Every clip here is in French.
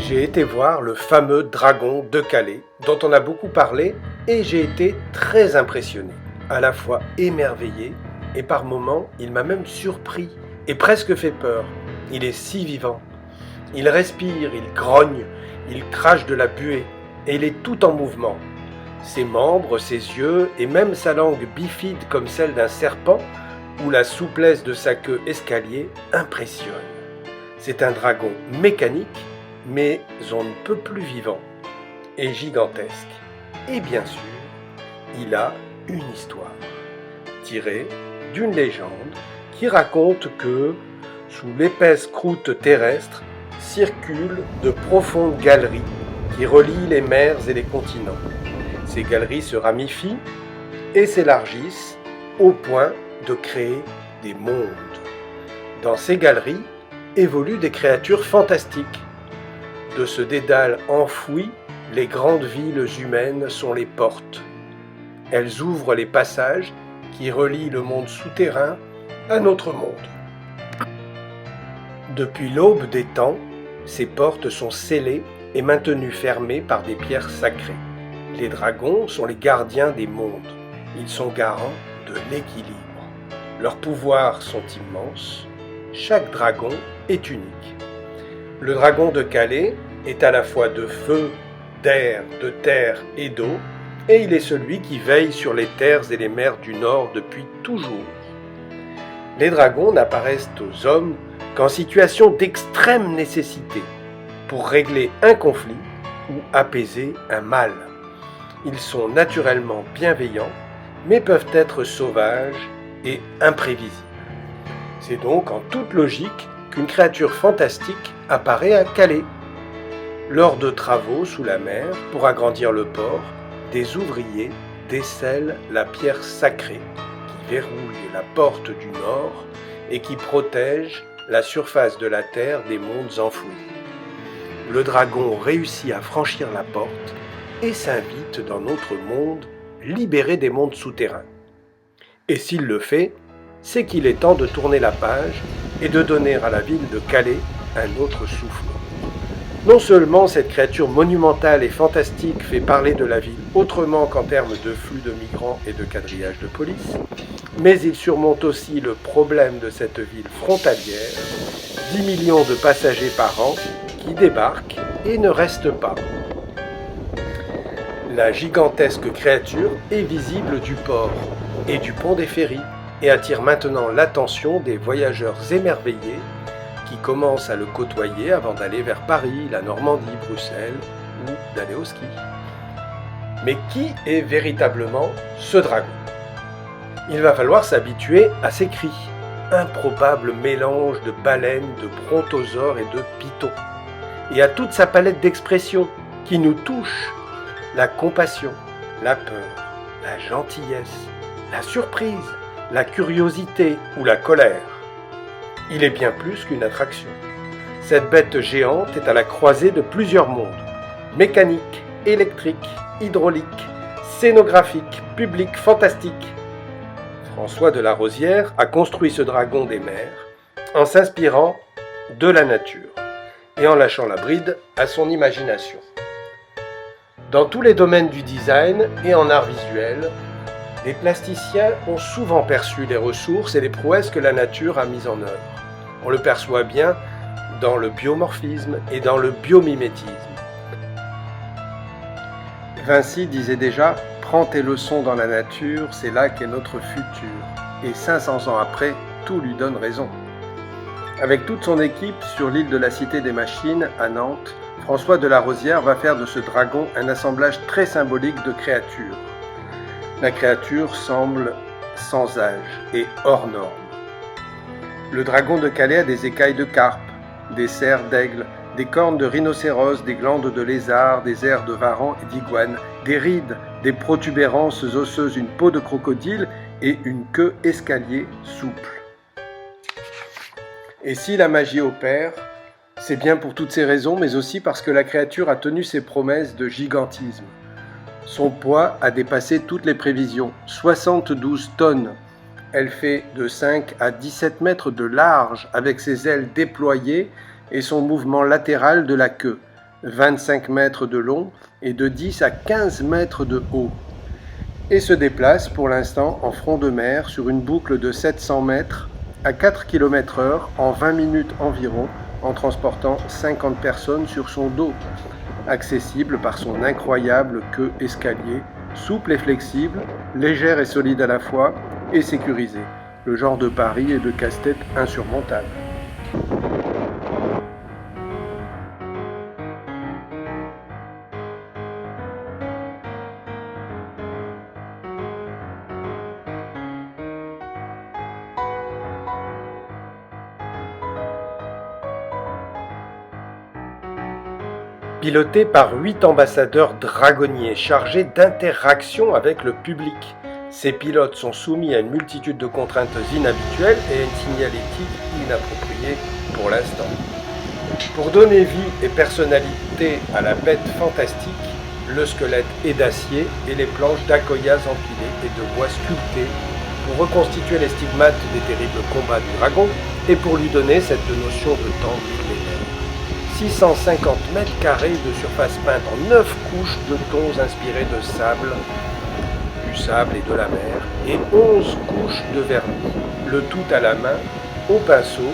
j'ai été voir le fameux dragon de Calais, dont on a beaucoup parlé, et j'ai été très impressionné, à la fois émerveillé, et par moments, il m'a même surpris, et presque fait peur. Il est si vivant. Il respire, il grogne, il crache de la buée, et il est tout en mouvement. Ses membres, ses yeux, et même sa langue bifide comme celle d'un serpent, ou la souplesse de sa queue escalier, impressionnent. C'est un dragon mécanique, mais on ne peut plus vivant, et gigantesque. Et bien sûr, il a une histoire, tirée d'une légende qui raconte que, sous l'épaisse croûte terrestre, circulent de profondes galeries qui relient les mers et les continents. Ces galeries se ramifient et s'élargissent au point de créer des mondes. Dans ces galeries évoluent des créatures fantastiques. De ce dédale enfoui, les grandes villes humaines sont les portes. Elles ouvrent les passages qui relient le monde souterrain à notre monde. Depuis l'aube des temps, ces portes sont scellées et maintenues fermées par des pierres sacrées. Les dragons sont les gardiens des mondes. Ils sont garants de l'équilibre. Leurs pouvoirs sont immenses. Chaque dragon est unique. Le dragon de Calais est à la fois de feu, d'air, de terre et d'eau, et il est celui qui veille sur les terres et les mers du Nord depuis toujours. Les dragons n'apparaissent aux hommes qu'en situation d'extrême nécessité, pour régler un conflit ou apaiser un mal. Ils sont naturellement bienveillants, mais peuvent être sauvages et imprévisibles. C'est donc en toute logique qu'une créature fantastique apparaît à Calais. Lors de travaux sous la mer, pour agrandir le port, des ouvriers décèlent la pierre sacrée qui verrouille la porte du Nord et qui protège la surface de la terre des mondes enfouis. Le dragon réussit à franchir la porte et s'invite dans notre monde, libéré des mondes souterrains. Et s'il le fait, c'est qu'il est temps de tourner la page et de donner à la ville de Calais un autre souffle. Non seulement cette créature monumentale et fantastique fait parler de la ville autrement qu'en termes de flux de migrants et de quadrillage de police, mais il surmonte aussi le problème de cette ville frontalière, 10 millions de passagers par an qui débarquent et ne restent pas. La gigantesque créature est visible du port et du pont des ferries et attire maintenant l'attention des voyageurs émerveillés qui commencent à le côtoyer avant d'aller vers Paris, la Normandie, Bruxelles ou d'aller au ski. Mais qui est véritablement ce dragon ? Il va falloir s'habituer à ses cris, improbable mélange de baleines, de brontosaures et de pythons, et à toute sa palette d'expressions qui nous touche, la compassion, la peur, la gentillesse, la surprise, la curiosité ou la colère. Il est bien plus qu'une attraction. Cette bête géante est à la croisée de plusieurs mondes, mécanique, électrique, hydraulique, scénographique, public, fantastique. François de la Rosière a construit ce dragon des mers en s'inspirant de la nature et en lâchant la bride à son imagination. Dans tous les domaines du design et en art visuel, les plasticiens ont souvent perçu les ressources et les prouesses que la nature a mises en œuvre. On le perçoit bien dans le biomorphisme et dans le biomimétisme. Vinci disait déjà « Prends tes leçons dans la nature, c'est là qu'est notre futur ». Et 500 ans après, tout lui donne raison. Avec toute son équipe sur l'île de la Cité des Machines, à Nantes, François de la Rosière va faire de ce dragon un assemblage très symbolique de créatures. La créature semble sans âge et hors norme. Le dragon de Calais a des écailles de carpe, des serres d'aigle, des cornes de rhinocéros, des glandes de lézard, des airs de varan et d'iguane, des rides, des protubérances osseuses, une peau de crocodile et une queue escalier souple. Et si la magie opère, c'est bien pour toutes ces raisons, mais aussi parce que la créature a tenu ses promesses de gigantisme. Son poids a dépassé toutes les prévisions, 72 tonnes. Elle fait de 5 à 17 mètres de large avec ses ailes déployées et son mouvement latéral de la queue. 25 mètres de long et de 10 à 15 mètres de haut, et se déplace pour l'instant en front de mer sur une boucle de 700 mètres à 4 km/h en 20 minutes environ, en transportant 50 personnes sur son dos, accessible par son incroyable queue escalier, souple et flexible, légère et solide à la fois, et sécurisée. Le genre de pari et de casse-tête insurmontable. Piloté par 8 ambassadeurs dragonniers chargés d'interaction avec le public. Ces pilotes sont soumis à une multitude de contraintes inhabituelles et à une signalétique inappropriée pour l'instant. Pour donner vie et personnalité à la bête fantastique, le squelette est d'acier et les planches d'akoyas empilées et de bois sculptés pour reconstituer les stigmates des terribles combats du dragon et pour lui donner cette notion de temps millénaire. 650 mètres carrés de surface peinte en 9 couches de tons inspirés de sable, du sable et de la mer, et 11 couches de vernis, le tout à la main, au pinceau,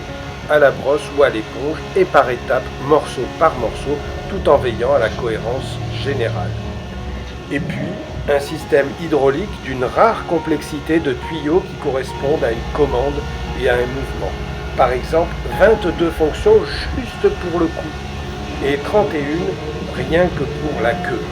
à la brosse ou à l'éponge, et par étapes, morceau par morceau, tout en veillant à la cohérence générale. Et puis, un système hydraulique d'une rare complexité de tuyaux qui correspondent à une commande et à un mouvement. Par exemple, 22 fonctions juste pour le cou, et 31 rien que pour la queue.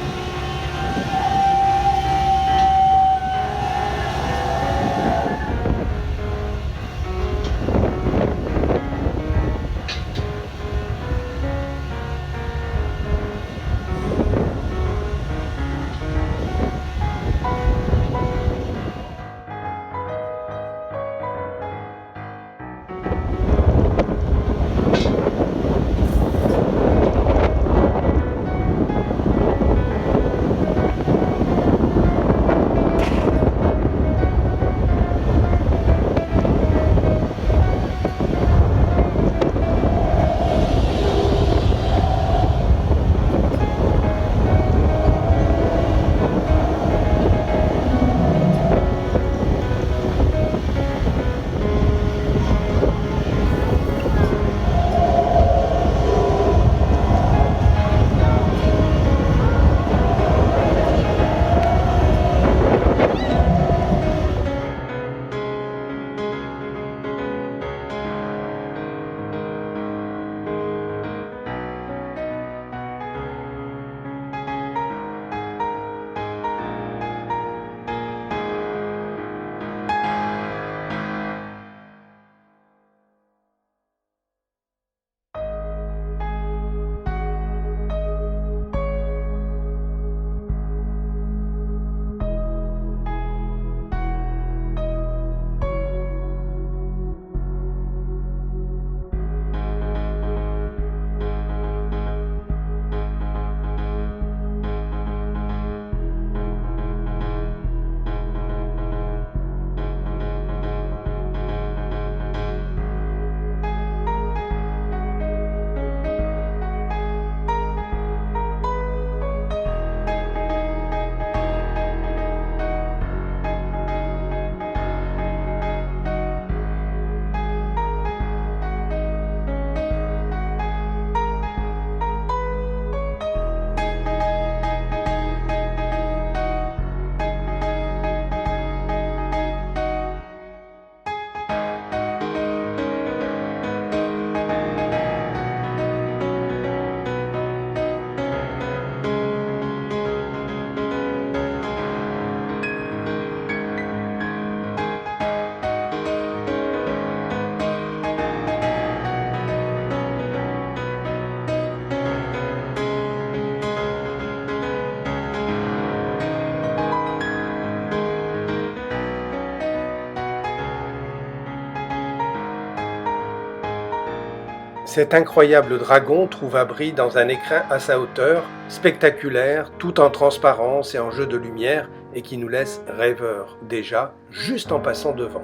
Cet incroyable dragon trouve abri dans un écrin à sa hauteur, spectaculaire, tout en transparence et en jeu de lumière, et qui nous laisse rêveurs, déjà, juste en passant devant.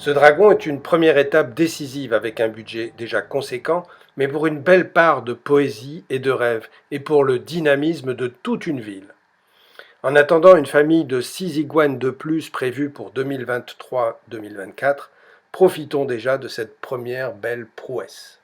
Ce dragon est une première étape décisive avec un budget déjà conséquent, mais pour une belle part de poésie et de rêve, et pour le dynamisme de toute une ville. En attendant une famille de 6 iguanes de plus prévue pour 2023-2024, profitons déjà de cette première belle prouesse.